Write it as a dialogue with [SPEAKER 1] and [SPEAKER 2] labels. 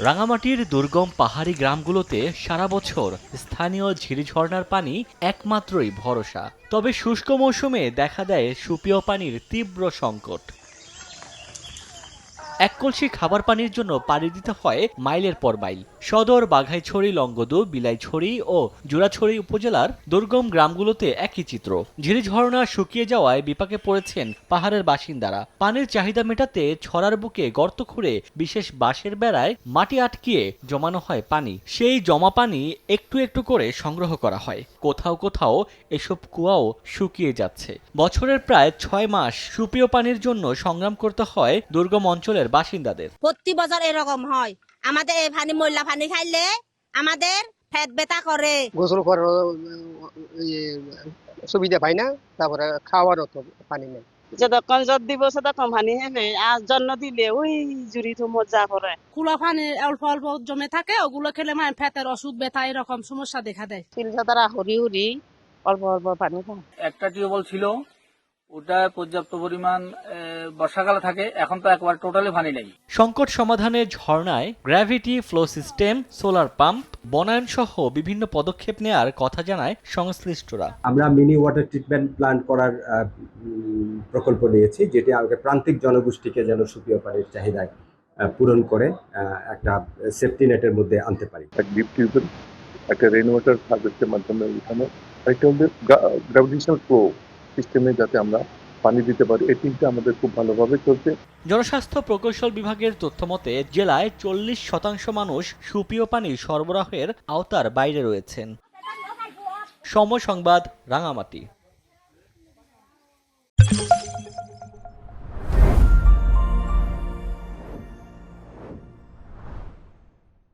[SPEAKER 1] রাঙামাটির দুর্গম পাহাড়ি গ্রামগুলোতে সারা বছর স্থানীয় ঝিরিঝর্ণার পানি একমাত্রই ভরসা। তবে শুষ্ক মৌসুমে দেখা দেয় সুপেয় পানির তীব্র সংকট। এক কলসি খাবার পানির জন্য পাড়ি দিতে হয় মাইলের পর মাইল। সদর, বাঘাইছড়ি, লংগদু, বিলাইছড়ি ও জোড়াছড়ি উপজেলার দুর্গম গ্রামগুলোতে একই চিত্র। ঝিরিঝর্ণা শুকিয়ে যাওয়ায় বিপাকে পড়েছেন পাহাড়ের বাসিন্দারা। পানির চাহিদা মেটাতে ছড়ার বুকে গর্ত খুঁড়ে বিশেষ বাঁশের বেড়ায় মাটি আটকিয়ে জমানো হয় পানি। সেই জমা পানি একটু একটু করে সংগ্রহ করা হয়। কোথাও কোথাও এসব কুয়াও শুকিয়ে যাচ্ছে। বছরের প্রায় 6 মাস সুপেয় পানির জন্য সংগ্রাম করতে হয় দুর্গম অঞ্চলের বাসিন্দাদের।
[SPEAKER 2] প্রতি বছর এরকম হয়। আমাদের এই পানি ময়লা পানি খাইলে আমাদের পেট ব্যথা করে।
[SPEAKER 3] গোসল করার সুবিধা পাই না, তারপরে খাওয়ারও তো পানি নেই।
[SPEAKER 4] যতক্ষণ জল দিব ততক্ষণ পানি হেবে, আর জন্য দিলে ওই জুড়ি তো মজা করে।
[SPEAKER 5] কুলা পানি অল্প অল্প জমে থাকে, ওগুলো খেলে মানে পেটের অসুখ, ব্যথা এরকম সমস্যা দেখা দেয়।
[SPEAKER 4] শিলছাতারা হরি হরি অল্প অল্প পানি খায়।
[SPEAKER 6] একটা টিউবওয়েল ছিল, ওটা পর্যাপ্ত পরিমাণ বর্ষাকালে থাকে, এখন তো একবার টোটালি পানি নেই।
[SPEAKER 1] সংকট সমাধানে ঝর্ণায় gravity flow system, solar pump, বনায়ন সহ বিভিন্ন পদক্ষেপ নেয়ার কথা জানায় সংশ্লিষ্টরা।
[SPEAKER 7] আমরা মিনি ওয়াটার ট্রিটমেন্ট প্ল্যান্ট করার প্রকল্প নিয়েছি, যেটি আমাদের প্রান্তিক জনগোষ্ঠীকে যেন সুপেয় পানির চাহিদায় পূরণ করে একটা সেফটি নেটের মধ্যে আনতে পারি।
[SPEAKER 8] ডিপ টিউবওয়েল, একটা রেইন ওয়াটার হারভেস্টের মাধ্যমে উঠানো, একটা হচ্ছে গ্র্যাভিটেশনাল ফ্লো সিস্টেমে যাতে আমরা পানি দিতে পারি। এই তিনটা আমাদের খুব ভালোভাবে চলছে।
[SPEAKER 1] জনস্বাস্থ্য প্রকৌশল বিভাগের তথ্যমতে জেলায় 40% মানুষ সুপেয় পানি সরবরাহের আওতার বাইরে রয়েছেন। সময় সংবাদ, রাঙামাটি।